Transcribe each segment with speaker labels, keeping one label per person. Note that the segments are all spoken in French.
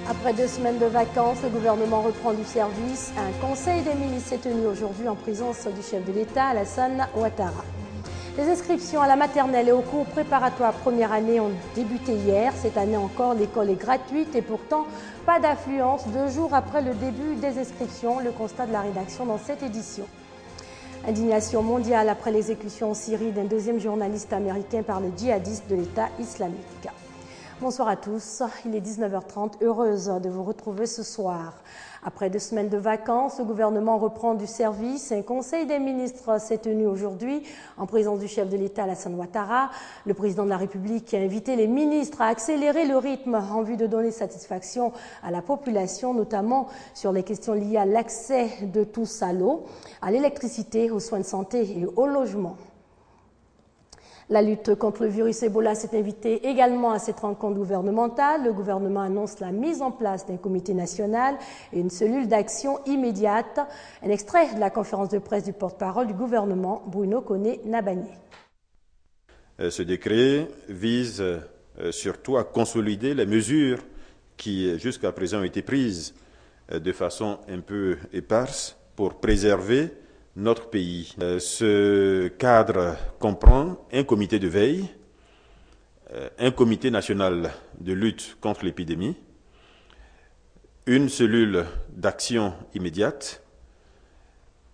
Speaker 1: Après 2 semaines de vacances, le gouvernement reprend du service. Un conseil des ministres s'est tenu aujourd'hui en présence du chef de l'État, Alassane Ouattara. Les inscriptions à la maternelle et aux cours préparatoires première année ont débuté hier. Cette année encore, l'école est gratuite et pourtant pas d'affluence 2 jours après le début des inscriptions. Le constat de la rédaction dans cette édition. Indignation mondiale après l'exécution en Syrie d'un 2e journaliste américain par les djihadistes de l'État islamique. Bonsoir à tous, il est 19h30, heureuse de vous retrouver ce soir. Après 2 semaines de vacances, le gouvernement reprend du service. Un conseil des ministres s'est tenu aujourd'hui en présence du chef de l'État, Alassane Ouattara. Le président de la République a invité les ministres à accélérer le rythme en vue de donner satisfaction à la population, notamment sur les questions liées à l'accès de tous à l'eau, à l'électricité, aux soins de santé et au logement. La lutte contre le virus Ebola s'est invitée également à cette rencontre gouvernementale. Le gouvernement annonce la mise en place d'un comité national et une cellule d'action immédiate. Un extrait de la conférence de presse du porte-parole du gouvernement, Bruno Koné-Nabagné.
Speaker 2: Ce décret vise surtout à consolider les mesures qui jusqu'à présent ont été prises de façon un peu éparse pour préserver notre pays. Ce cadre comprend un comité de veille, un comité national de lutte contre l'épidémie, une cellule d'action immédiate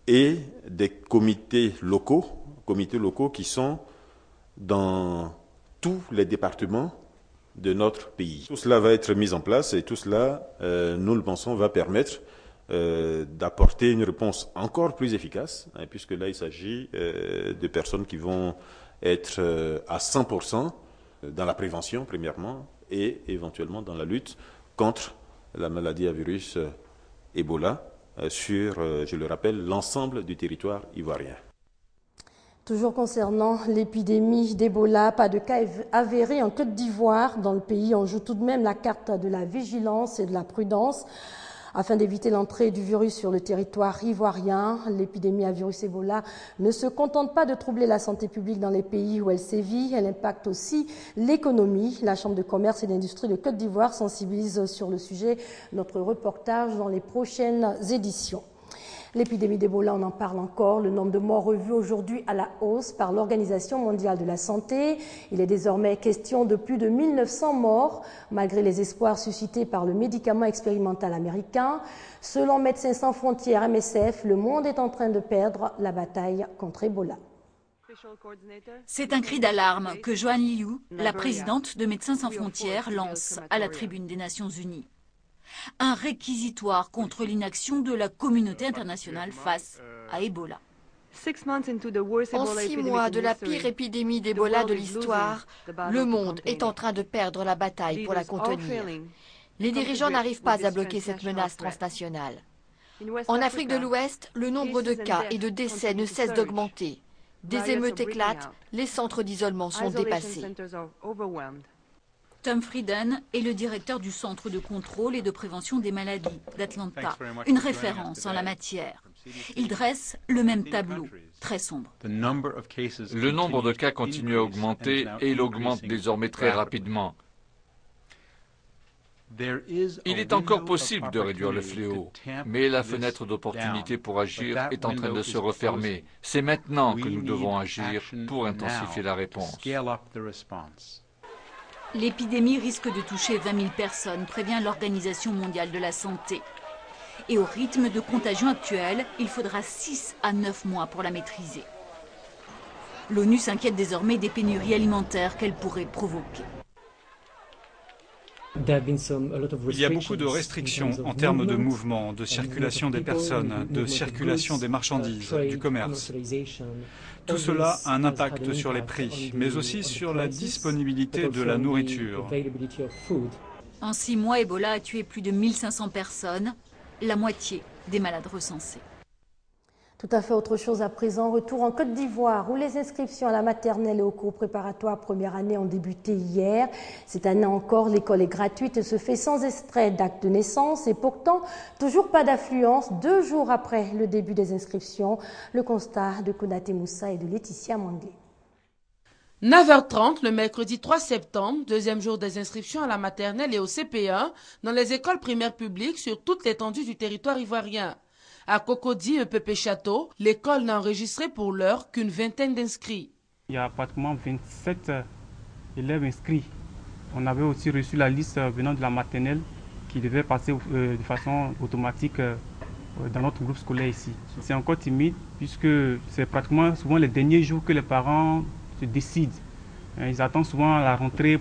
Speaker 2: et des comités locaux qui sont dans tous les départements de notre pays. Tout cela va être mis en place et tout cela, nous le pensons, va permettre d'apporter une réponse encore plus efficace, puisque là il s'agit de personnes qui vont être à 100% dans la prévention premièrement et éventuellement dans la lutte contre la maladie à virus Ebola sur, je le rappelle, l'ensemble du territoire ivoirien.
Speaker 1: Toujours concernant l'épidémie d'Ebola, pas de cas avérés en Côte d'Ivoire. Dans le pays, on joue tout de même la carte de la vigilance et de la prudence. Afin d'éviter l'entrée du virus sur le territoire ivoirien, l'épidémie à virus Ebola ne se contente pas de troubler la santé publique dans les pays où elle sévit, elle impacte aussi l'économie. La Chambre de commerce et d'industrie de Côte d'Ivoire sensibilise sur le sujet. Notre reportage dans les prochaines éditions. L'épidémie d'Ebola, on en parle encore. Le nombre de morts revu aujourd'hui à la hausse par l'Organisation mondiale de la santé. Il est désormais question de plus de 1900 morts, malgré les espoirs suscités par le médicament expérimental américain. Selon Médecins sans frontières, MSF, le monde est en train de perdre la bataille contre Ebola.
Speaker 3: C'est un cri d'alarme que Joanne Liu, la présidente de Médecins sans frontières, lance à la tribune des Nations Unies. Un réquisitoire contre l'inaction de la communauté internationale face à Ebola.
Speaker 4: En 6 mois de la pire épidémie d'Ebola de l'histoire, le monde est en train de perdre la bataille pour la contenir. Les dirigeants n'arrivent pas à bloquer cette menace transnationale. En Afrique de l'Ouest, le nombre de cas et de décès ne cesse d'augmenter. Des émeutes éclatent, les centres d'isolement sont dépassés.
Speaker 3: Tom Frieden est le directeur du Centre de contrôle et de prévention des maladies d'Atlanta, une référence en la matière. Il dresse le même tableau, très sombre.
Speaker 5: Le nombre de cas continue à augmenter et il augmente désormais très rapidement. Il est encore possible de réduire le fléau, mais la fenêtre d'opportunité pour agir est en train de se refermer. C'est maintenant que nous devons agir pour intensifier la réponse.
Speaker 3: L'épidémie risque de toucher 20 000 personnes, prévient l'Organisation mondiale de la santé. Et au rythme de contagion actuel, il faudra 6 à 9 mois pour la maîtriser. L'ONU s'inquiète désormais des pénuries alimentaires qu'elle pourrait provoquer.
Speaker 6: Il y a beaucoup de restrictions en termes de mouvement, de circulation des personnes, de circulation des marchandises, du commerce. Tout cela a un impact sur les prix, mais aussi sur la disponibilité de la nourriture.
Speaker 3: En 6 mois, Ebola a tué plus de 1500 personnes, la moitié des malades recensés.
Speaker 1: Tout à fait autre chose à présent. Retour en Côte d'Ivoire où les inscriptions à la maternelle et aux cours préparatoires première année ont débuté hier. Cette année encore, l'école est gratuite et se fait sans extrait d'acte de naissance et pourtant, toujours pas d'affluence 2 jours après le début des inscriptions. Le constat de Konaté Moussa et de Laetitia Manglé.
Speaker 7: 9h30 le mercredi 3 septembre, deuxième jour des inscriptions à la maternelle et au CP1 dans les écoles primaires publiques sur toute l'étendue du territoire ivoirien. À Cocody, EPP Château, l'école n'a enregistré pour l'heure qu'une vingtaine d'inscrits.
Speaker 8: Il y a pratiquement 27 élèves inscrits. On avait aussi reçu la liste venant de la maternelle qui devait passer de façon automatique dans notre groupe scolaire ici. C'est encore timide puisque c'est pratiquement souvent les derniers jours que les parents se décident. Ils attendent souvent la rentrée.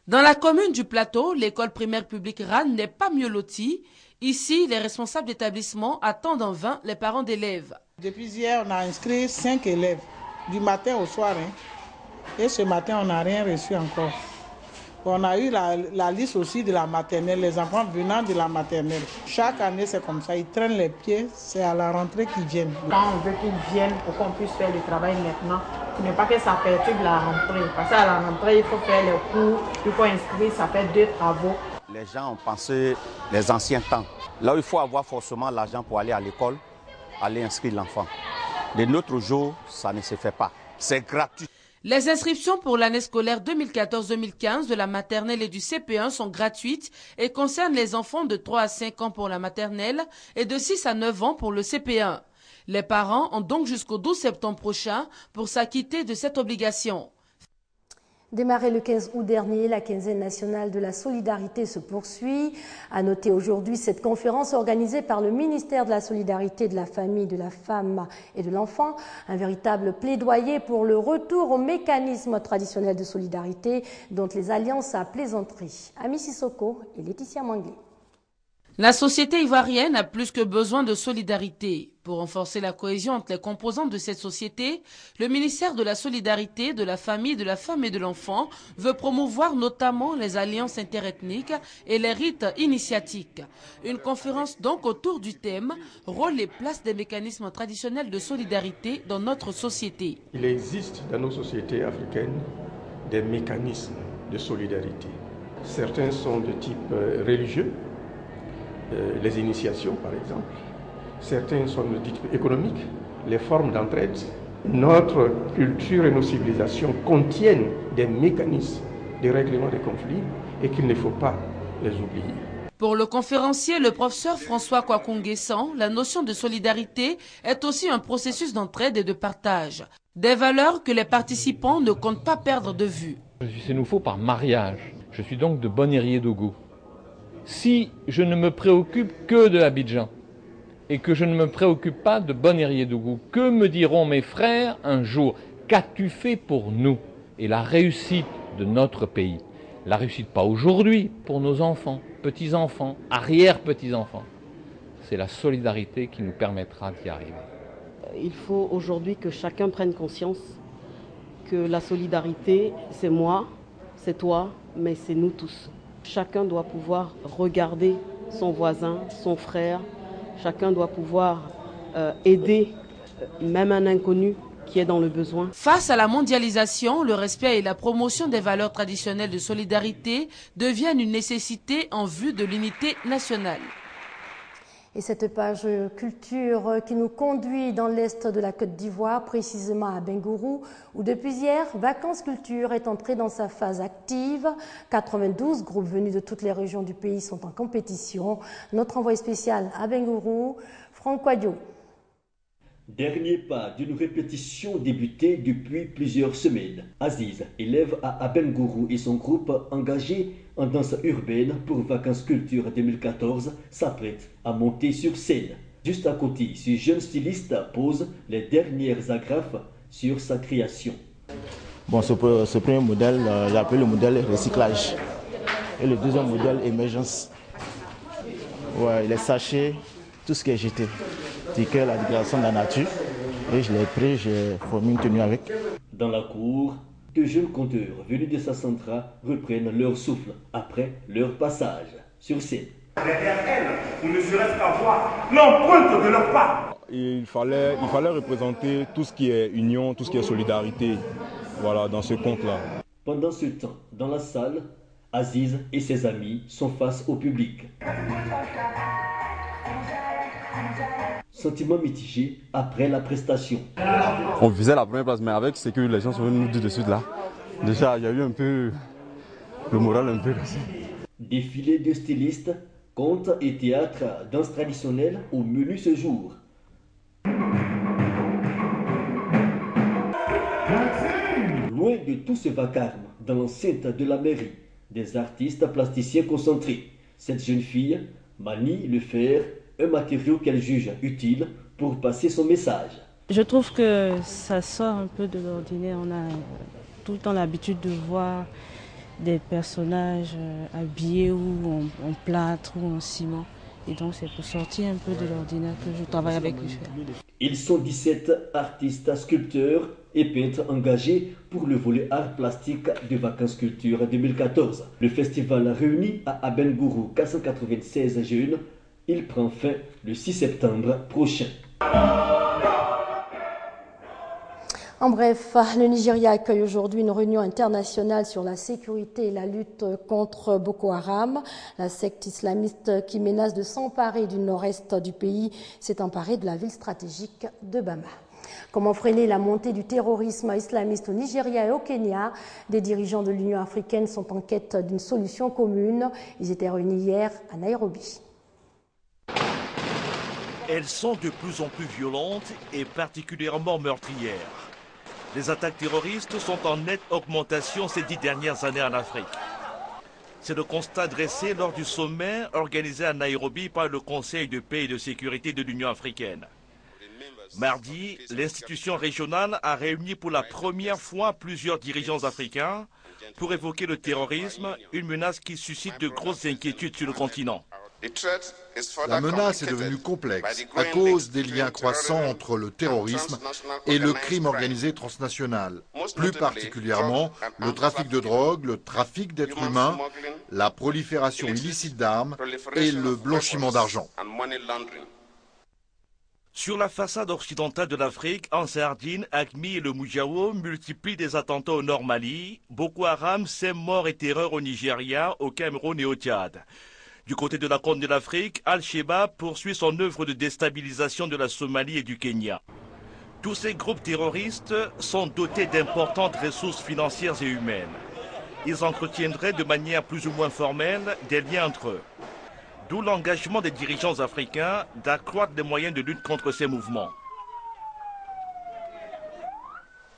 Speaker 7: Dans la commune du Plateau, l'école primaire publique RAN n'est pas mieux lotie. Ici, les responsables d'établissement attendent en vain les parents d'élèves.
Speaker 9: Depuis hier, on a inscrit 5 élèves, du matin au soir. Et ce matin, on n'a rien reçu encore. On a eu la liste aussi de la maternelle, les enfants venant de la maternelle. Chaque année, c'est comme ça, ils traînent les pieds, c'est à la rentrée qu'ils viennent.
Speaker 10: Quand on veut qu'ils viennent pour qu'on puisse faire le travail maintenant, ce n'est pas que ça perturbe la rentrée. Parce qu'à la rentrée, il faut faire les cours, il faut inscrire, ça fait 2 travaux.
Speaker 11: Les gens ont pensé les anciens temps, là où il faut avoir forcément l'argent pour aller à l'école, aller inscrire l'enfant. De notre jour, ça ne se fait pas, c'est gratuit.
Speaker 7: Les inscriptions pour l'année scolaire 2014-2015 de la maternelle et du CP1 sont gratuites et concernent les enfants de 3 à 5 ans pour la maternelle et de 6 à 9 ans pour le CP1. Les parents ont donc jusqu'au 12 septembre prochain pour s'acquitter de cette obligation.
Speaker 1: Démarré le 15 août dernier, la quinzaine nationale de la solidarité se poursuit. À noter aujourd'hui cette conférence organisée par le ministère de la Solidarité, de la Famille, de la Femme et de l'Enfant. Un véritable plaidoyer pour le retour au mécanisme traditionnel de solidarité dont les alliances à plaisanterie. Ami Sissoko et Laetitia Manglé.
Speaker 7: La société ivoirienne a plus que besoin de solidarité. Pour renforcer la cohésion entre les composantes de cette société, le ministère de la Solidarité, de la Famille, de la Femme et de l'Enfant veut promouvoir notamment les alliances interethniques et les rites initiatiques. Une conférence donc autour du thème « Rôle et place des mécanismes traditionnels de solidarité dans notre société ».
Speaker 12: Il existe dans nos sociétés africaines des mécanismes de solidarité. Certains sont de type religieux, les initiations par exemple. Certains sont de type économique, les formes d'entraide. Notre culture et nos civilisations contiennent des mécanismes de règlement des conflits et qu'il ne faut pas les oublier.
Speaker 7: Pour le conférencier, le professeur François Kwakunguessan, la notion de solidarité est aussi un processus d'entraide et de partage. Des valeurs que les participants ne comptent pas perdre de vue.
Speaker 13: Je suis sénoufo par mariage. Je suis donc de Bonérier-Dogo. Si je ne me préoccupe que de Abidjan et que je ne me préoccupe pas de Bonérier-Dogo, que me diront mes frères un jour? Qu'as-tu fait pour nous et la réussite de notre pays? La réussite pas aujourd'hui, pour nos enfants, petits-enfants, arrière-petits-enfants. C'est la solidarité qui nous permettra d'y arriver.
Speaker 14: Il faut aujourd'hui que chacun prenne conscience que la solidarité, c'est moi, c'est toi, mais c'est nous tous. Chacun doit pouvoir regarder son voisin, son frère. Chacun doit pouvoir aider même un inconnu qui est dans le besoin.
Speaker 7: Face à la mondialisation, le respect et la promotion des valeurs traditionnelles de solidarité deviennent une nécessité en vue de l'unité nationale.
Speaker 1: Et cette page culture qui nous conduit dans l'est de la Côte d'Ivoire, précisément à Bengourou, où depuis hier, Vacances Culture est entrée dans sa phase active. 92 groupes venus de toutes les régions du pays sont en compétition. Notre envoyé spécial à Bengourou, Franck Quadio.
Speaker 15: Dernier pas d'une répétition débutée depuis plusieurs semaines. Aziz, élève à Abengourou et son groupe engagé en danse urbaine pour Vacances Culture 2014 s'apprête à monter sur scène. Juste à côté, ce jeune styliste pose les dernières agrafes sur sa création.
Speaker 16: Bon, ce premier modèle, j'appelle le modèle recyclage. Et le deuxième modèle, émergence. Ouais, les sachets, tout ce qui est jeté. Ticket, la déclaration de la nature. Et je l'ai pris, j'ai formé une tenue avec.
Speaker 15: Dans la cour, de jeunes conteurs venus de Sassandra reprennent leur souffle après leur passage sur scène.
Speaker 17: Derrière elles, on ne serait-ce qu'à voir l'empreinte de leur pas.
Speaker 18: Il fallait représenter tout ce qui est union, tout ce qui est solidarité, voilà, dans ce conte-là.
Speaker 15: Pendant ce temps, dans la salle, Aziz et ses amis sont face au public. Sentiment mitigé après la prestation.
Speaker 19: On visait la première place, mais avec ce que les gens sont venus nous dire de suite là, déjà il y a eu un peu le moral un peu cassé.
Speaker 15: Défilé de stylistes, contes et théâtre, danse traditionnelle au menu ce jour. Loin de tout ce vacarme, dans l'enceinte de la mairie, des artistes plasticiens concentrés. Cette jeune fille manie le fer, un matériau qu'elle juge utile pour passer son message.
Speaker 20: Je trouve que ça sort un peu de l'ordinaire. On a tout le temps l'habitude de voir des personnages habillés ou en plâtre ou en ciment. Et donc c'est pour sortir un peu de l'ordinaire que je travaille avec le fer.
Speaker 15: Ils sont 17 artistes, sculpteurs et peintres engagés pour le volet art plastique de Vacances Culture 2014. Le festival réunit à Abengourou 496 jeunes. Il prend fin le 6 septembre prochain.
Speaker 1: En bref, le Nigeria accueille aujourd'hui une réunion internationale sur la sécurité et la lutte contre Boko Haram. La secte islamiste qui menace de s'emparer du nord-est du pays s'est emparée de la ville stratégique de Bama. Comment freiner la montée du terrorisme islamiste au Nigeria et au Kenya? Des dirigeants de l'Union africaine sont en quête d'une solution commune. Ils étaient réunis hier à Nairobi.
Speaker 21: Elles sont de plus en plus violentes et particulièrement meurtrières. Les attaques terroristes sont en nette augmentation ces 10 dernières années en Afrique. C'est le constat dressé lors du sommet organisé à Nairobi par le Conseil de paix et de sécurité de l'Union africaine. Mardi, l'institution régionale a réuni pour la première fois plusieurs dirigeants africains pour évoquer le terrorisme, une menace qui suscite de grosses inquiétudes sur le continent.
Speaker 22: La menace est devenue complexe à cause des liens croissants entre le terrorisme et le crime organisé transnational, plus particulièrement le trafic de drogue, le trafic d'êtres humains, la prolifération illicite d'armes et le blanchiment d'argent.
Speaker 21: Sur la façade occidentale de l'Afrique, en Sardine, AQMI et le Moudjaou multiplient des attentats au nord Mali. Boko Haram sème mort et terreur au Nigeria, au Cameroun et au Tchad. Du côté de la Corne de l'Afrique, Al-Shabaab poursuit son œuvre de déstabilisation de la Somalie et du Kenya. Tous ces groupes terroristes sont dotés d'importantes ressources financières et humaines. Ils entretiendraient de manière plus ou moins formelle des liens entre eux. D'où l'engagement des dirigeants africains d'accroître les moyens de lutte contre ces mouvements.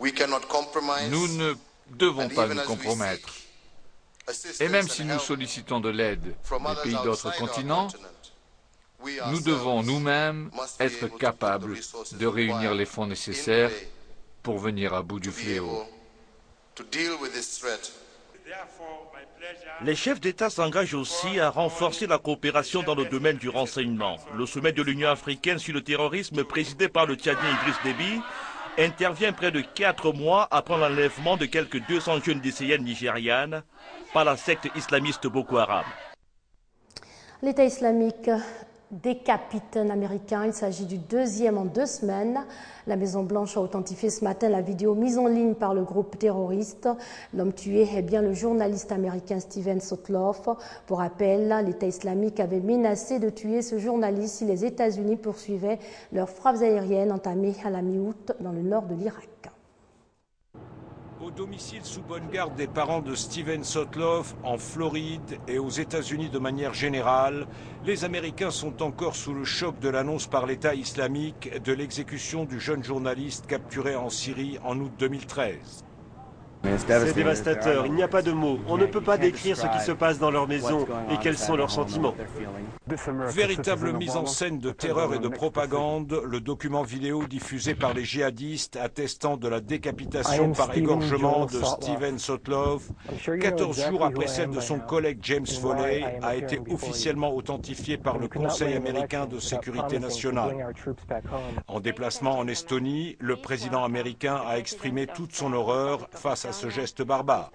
Speaker 5: Nous ne devons pas nous compromettre. Et même si nous sollicitons de l'aide des pays d'autres continents, nous devons nous-mêmes être capables de réunir les fonds nécessaires pour venir à bout du fléau.
Speaker 21: Les chefs d'État s'engagent aussi à renforcer la coopération dans le domaine du renseignement. Le sommet de l'Union africaine sur le terrorisme présidé par le Tchadien Idriss Déby intervient près de 4 mois après l'enlèvement de quelques 200 jeunes lycéennes nigérianes par la secte islamiste Boko Haram.
Speaker 1: L'État islamique décapite un Américain. Il s'agit du deuxième en 2 semaines. La Maison-Blanche a authentifié ce matin la vidéo mise en ligne par le groupe terroriste. L'homme tué est bien le journaliste américain Steven Sotloff. Pour rappel, l'État islamique avait menacé de tuer ce journaliste si les États-Unis poursuivaient leurs frappes aériennes entamées à la mi-août dans le nord de l'Irak.
Speaker 23: Au domicile sous bonne garde des parents de Steven Sotloff, en Floride et aux États-Unis de manière générale, les Américains sont encore sous le choc de l'annonce par l'État islamique de l'exécution du jeune journaliste capturé en Syrie en aut 2013.
Speaker 24: C'est dévastateur, il n'y a pas de mots. On ne peut pas décrire ce qui se passe dans leur maison et quels sont leurs sentiments.
Speaker 23: Véritable mise en scène de terreur et de propagande, le document vidéo diffusé par les djihadistes attestant de la décapitation par égorgement de Steven Sotloff, 14 jours après celle de son collègue James Foley, a été officiellement authentifié par le Conseil américain de sécurité nationale. En déplacement en Estonie, le président américain a exprimé toute son horreur face à ce geste barbare.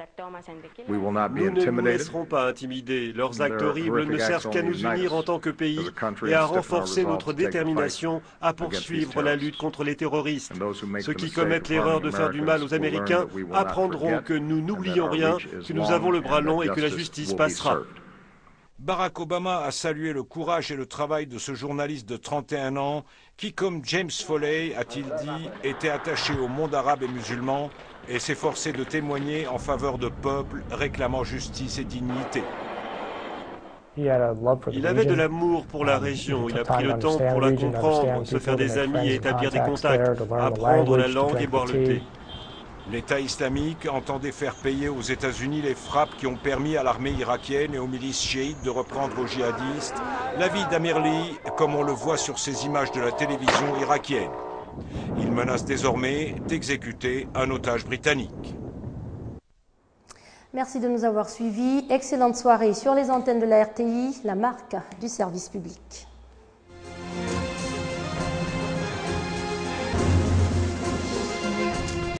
Speaker 24: Nous ne nous laisserons pas intimider. Leurs actes horribles ne servent qu'à nous unir en tant que pays et à renforcer notre détermination à poursuivre la lutte contre les terroristes. Ceux qui commettent l'erreur de faire du mal aux Américains apprendront que nous n'oublions rien, que nous avons le bras long et que la justice passera.
Speaker 23: Barack Obama a salué le courage et le travail de ce journaliste de 31 ans qui, comme James Foley, a-t-il dit, était attaché au monde arabe et musulman et s'efforçait de témoigner en faveur de peuples réclamant justice et dignité.
Speaker 24: Il avait de l'amour pour la région, il a pris le temps pour la comprendre, se faire des amis et établir des contacts, apprendre la langue et boire le thé.
Speaker 23: L'État islamique entendait faire payer aux États-Unis les frappes qui ont permis à l'armée irakienne et aux milices chiites de reprendre aux djihadistes la vie d'Amirli, comme on le voit sur ces images de la télévision irakienne. Il menace désormais d'exécuter un otage britannique.
Speaker 1: Merci de nous avoir suivis. Excellente soirée sur les antennes de la RTI, la marque du service public.